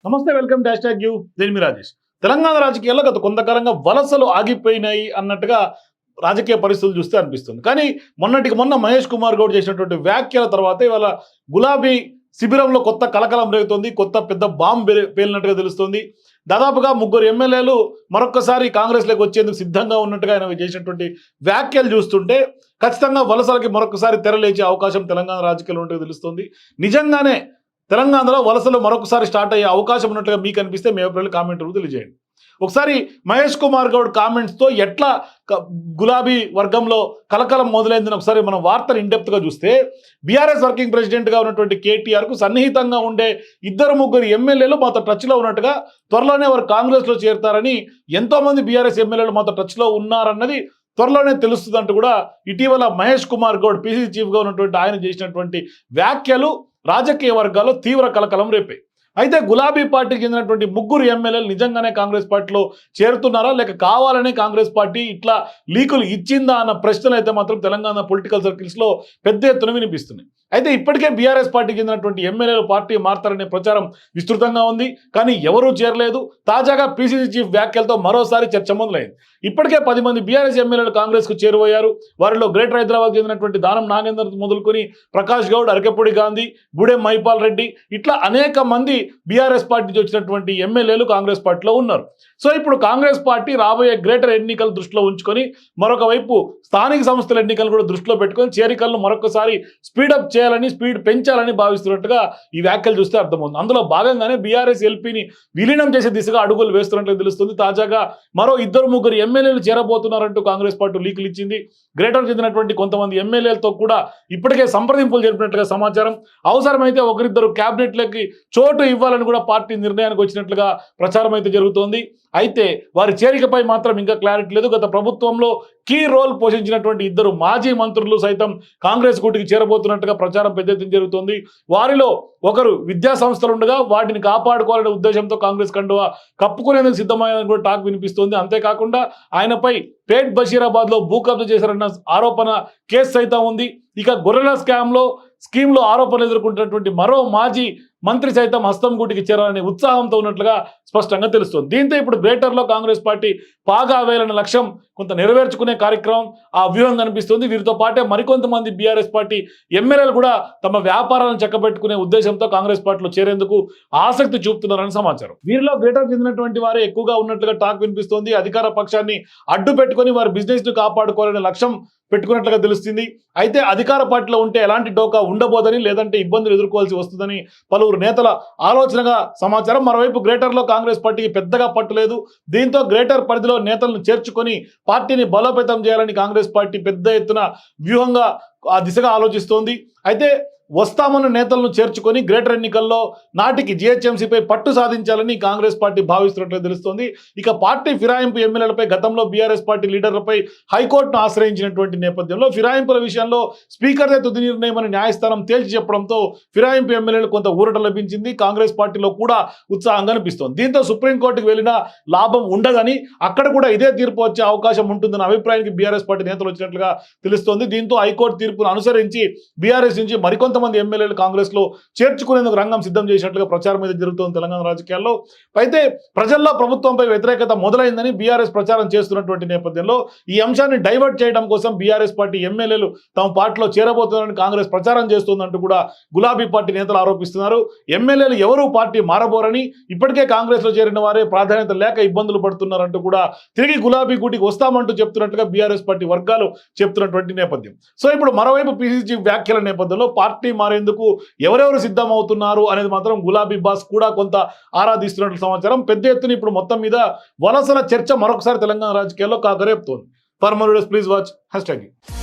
నమస్తే, welcome dash tag you. నేను మీ రాజేష్. తెలంగాణ రాజకీయాల్లో గత కొంతకాలంగా వలసలు ఆగిపోయినాయి అన్నట్టుగా రాజకీయ పరిస్థితులు చూస్తే అనిపిస్తుంది. కానీ మొన్నటికి మొన్న మహేష్ కుమార్ గౌడ్ చేసినటువంటి వ్యాఖ్యల తర్వాత ఇవాళ గులాబీ శిబిరంలో కొత్త కలకలం రేగుతోంది. కొత్త పెద్ద బాంబ్ పేలినట్టుగా తెలుస్తుంది. దాదాపుగా 3 ఎమ్మెల్యేలు మరొక్కసారి కాంగ్రెస్లోకి వచ్చేందుకు సిద్ధంగా ఉన్నట్టుగా ఆయన చేసినటువంటి వ్యాఖ్యలు చూస్తుంటే ఖచ్చితంగా వలసలకి మరొకసారి తెరలేచే అవకాశం తెలంగాణ రాజకీయాల్లో ఉంటుందో తెలుస్తుంది. నిజంగానే తెలంగాణలో వలసలు మరొకసారి స్టార్ట్ అయ్యే అవకాశం ఉన్నట్టుగా మీకు అనిపిస్తే మీ అభిప్రాయాలు కామెంట్ రూపంలో తెలియజేయండి. ఒకసారి మహేష్ కుమార్ గౌడ్ కామెంట్స్తో ఎట్లా గులాబీ వర్గంలో కలకలం మొదలైందని ఒకసారి మనం వార్తలు ఇండెప్త్గా చూస్తే, బీఆర్ఎస్ వర్కింగ్ ప్రెసిడెంట్గా ఉన్నటువంటి కేటీఆర్కు సన్నిహితంగా ఉండే 2-3 ఎమ్మెల్యేలు మాతో టచ్లో ఉన్నట్టుగా, త్వరలోనే వారు కాంగ్రెస్లో చేరుతారని, ఎంతోమంది బీఆర్ఎస్ ఎమ్మెల్యేలు మాతో టచ్లో ఉన్నారన్నది త్వరలోనే తెలుస్తుందంటూ కూడా ఇటీవల మహేష్ కుమార్ గౌడ్ పీసీసీ చీఫ్గా ఉన్నటువంటి ఆయన చేసినటువంటి వ్యాఖ్యలు రాజకీయ వర్గాల్లో తీవ్ర కలకలం రేపాయి. అయితే గులాబీ పార్టీకి చెందినటువంటి 3 ఎమ్మెల్యేలు నిజంగానే కాంగ్రెస్ పార్టీలో చేరుతున్నారా, లేక కావాలనే కాంగ్రెస్ పార్టీ ఇట్లా లీకులు ఇచ్చిందా అన్న ప్రశ్నలు అయితే మాత్రం తెలంగాణ పొలిటికల్ సర్కిల్స్లో పెద్ద ఎత్తున వినిపిస్తున్నాయి. అయితే ఇప్పటికే బీఆర్ఎస్ పార్టీకి చెందినటువంటి ఎమ్మెల్యేలు పార్టీ మారతారనే ప్రచారం విస్తృతంగా ఉంది. కానీ ఎవరూ చేరలేదు. తాజాగా పీసీసీ చీఫ్ వ్యాఖ్యలతో మరోసారి చర్చ మొదలైంది. ఇప్పటికే 10 మంది బీఆర్ఎస్ ఎమ్మెల్యేలు కాంగ్రెస్కు చేరువయ్యారు. వారిలో గ్రేటర్ హైదరాబాద్ చెందినటువంటి దానం నాగేందర్ మొదలుకొని ప్రకాష్ గౌడ్, అరకెపూడి గాంధీ, గూడెం మైపాల్ రెడ్డి ఇట్లా అనేక మంది బీఆర్ఎస్ పార్టీ వచ్చినటువంటి ఎమ్మెల్యేలు కాంగ్రెస్ పార్టీలో ఉన్నారు. సో ఇప్పుడు కాంగ్రెస్ పార్టీ రాబోయే గ్రేటర్ ఎన్నికలు దృష్టిలో ఉంచుకొని, మరొక వైపు స్థానిక సంస్థల ఎన్నికలు కూడా దృష్టిలో పెట్టుకొని చేరికలను మరొకసారి స్పీడప్ చేయాలని, స్పీడ్ పెంచాలని భావిస్తున్నట్టుగా ఈ వ్యాఖ్యలు చూస్తే అర్థమవుతుంది. అందులో భాగంగానే బీఆర్ఎస్ ఎల్పీని విలీనం చేసే దిశగా అడుగులు వేస్తున్నట్లు తెలుస్తుంది. తాజాగా మరో 2-3 ఎమ్మెల్యేలు చేరబోతున్నారంటూ కాంగ్రెస్ పార్టీ లీకులు ఇచ్చింది. గ్రేటర్ చెందినటువంటి కొంతమంది ఎమ్మెల్యేలతో కూడా ఇప్పటికే సంప్రదింపులు జరిపినట్లుగా సమాచారం. అవసరమైతే ఒకరిద్దరు క్యాబినెట్లకి చోటు ఇవ్వాలని కూడా పార్టీ నిర్ణయానికి వచ్చినట్లుగా ప్రచారం అయితే జరుగుతోంది. అయితే వారి చేరికపై మాత్రం ఇంకా క్లారిటీ లేదు. గత ప్రభుత్వంలో కీ రోల్ పోషించినటువంటి 2 మాజీ మంత్రులు సైతం కాంగ్రెస్ కూటికి చేరబోతున్నట్టుగా ప్రచారం పెద్ద ఎత్తున జరుగుతోంది. వారిలో ఒకరు విద్యా సంస్థలు ఉండగా వాటిని కాపాడుకోవాలనే ఉద్దేశంతో కాంగ్రెస్ కండువా కప్పుకునేందుకు సిద్ధమయ్యాలని కూడా టాక్ వినిపిస్తోంది. అంతేకాకుండా ఆయనపై పేట్ బషీరాబాద్లో భూ కబ్జా చేశారన్న ఆరోపణ కేసు సైతం ఉంది. ఇక గొర్రెల స్కీమ్లో ఆరోపణలు ఎదుర్కొంటున్నటువంటి మరో మాజీ మంత్రి సైతం హస్తం గూటికి చేరాలనే ఉత్సాహంతో ఉన్నట్లుగా స్పష్టంగా తెలుస్తోంది. దీంతో ఇప్పుడు గ్రేటర్లో కాంగ్రెస్ పార్టీ పాగా వేయాలనే లక్ష్యం కొంత నెరవేర్చుకునే కార్యక్రమం ఆ వ్యూహం కనిపిస్తుంది. వీరితో పాటే మరికొంతమంది బీఆర్ఎస్ పార్టీ ఎమ్మెల్యేలు కూడా తమ వ్యాపారాలను చక్కబెట్టుకునే ఉద్దేశంతో కాంగ్రెస్ పార్టీలో చేరేందుకు ఆసక్తి చూపుతున్నారని సమాచారం. వీరిలో గ్రేటర్ చెందినటువంటి వారే ఎక్కువగా ఉన్నట్లుగా టాక్ వినిపిస్తోంది. అధికార పక్షాన్ని అడ్డు పెట్టుకుని వారి బిజినెస్ ను కాపాడుకోవాలనే లక్ష్యం పెట్టుకున్నట్లుగా తెలుస్తుంది. అయితే అధికార పార్టీలో ఉంటే ఎలాంటి డోకా ఉండబోదని, లేదంటే ఇబ్బందులు ఎదుర్కోవాల్సి వస్తుందని పలువురు నేతల ఆలోచనగా సమాచారం. మరోవైపు గ్రేటర్లో కాంగ్రెస్ పార్టీకి పెద్దగా పట్టులేదు. దీంతో గ్రేటర్ పరిధిలో నేతలను చేర్చుకొని పార్టీని బలోపేతం చేయాలని కాంగ్రెస్ పార్టీ పెద్ద ఎత్తున వ్యూహంగా ఆ దిశగా ఆలోచిస్తోంది. అయితే వస్తామన్న నేతలను చేర్చుకొని గ్రేటర్ ఎన్నికల్లో నాటికి జీహెచ్ఎంసీపై పట్టు సాధించాలని కాంగ్రెస్ పార్టీ భావిస్తున్నట్లు తెలుస్తోంది. ఇక పార్టీ ఫిరాయింపు ఎమ్మెల్యేలపై గతంలో బీఆర్ఎస్ పార్టీ లీడర్లపై హైకోర్టును ఆశ్రయించినటువంటి నేపథ్యంలో ఫిరాయింపుల విషయంలో స్పీకర్దే తుది నిర్ణయమని న్యాయస్థానం తేల్చి చెప్పడంతో ఫిరాయింపు ఎమ్మెల్యేలు కొంత ఊరట లభించింది. కాంగ్రెస్ పార్టీలో కూడా ఉత్సాహం కనిపిస్తోంది. దీంతో సుప్రీంకోర్టుకు వెళ్ళినా లాభం ఉండదని, అక్కడ కూడా ఇదే తీర్పు వచ్చే అవకాశం ఉంటుందన్న అభిప్రాయానికి బీఆర్ఎస్ పార్టీ నేతలు వచ్చినట్లుగా తెలుస్తోంది. దీంతో హైకోర్టు తీర్పును అనుసరించి బీఆర్ఎస్ నుంచి మరికొంతమంది ఎమ్మెల్యేలు కాంగ్రెస్ లో చేర్చుకునేందుకు రంగం సిద్ధం చేసినట్లుగా ప్రచారం మీద జరుగుతోంది తెలంగాణ రాజకీయాల్లో. అయితే ప్రజల్లో ప్రభుత్వంపై వ్యతిరేకత మొదలైందని బీఆర్ఎస్ ప్రచారం చేస్తున్నటువంటి నేపథ్యంలో ఈ అంశాన్ని డైవర్ట్ చేయడం కోసం బీఆర్ఎస్ పార్టీ ఎమ్మెల్యేలు తమ పార్టీలో చేరబోతున్నారని కాంగ్రెస్ ప్రచారం చేస్తుందంటూ కూడా గులాబీ పార్టీ నేతలు ఆరోపిస్తున్నారు. ఎమ్మెల్యేలు ఎవరూ పార్టీ మారబోరని, ఇప్పటికే కాంగ్రెస్ లో చేరిన వారే ప్రాధాన్యత లేక ఇబ్బందులు పడుతున్నారంటూ కూడా తిరిగి గులాబీ కూటికి వస్తామంటూ చెప్తున్నట్టుగా బీఆర్ఎస్ పార్టీ వర్గాలు చెప్తున్నటువంటి నేపథ్యం. సో ఇప్పుడు మరోవైపు పీసీసీ వ్యాఖ్యల నేపథ్యంలో పార్టీ మారేందుకు ఎవరెవరు సిద్ధం అవుతున్నారు అనేది మాత్రం గులాబీ బాస్ కూడా కొంత ఆరాధిస్తున్నట్లు సమాచారం. పెద్ద ఎత్తున ఇప్పుడు మొత్తం మీద వలసల చర్చ మరొకసారి తెలంగాణ రాజకీయాల్లో కాకరేపుతోంది. For more videos please watch #.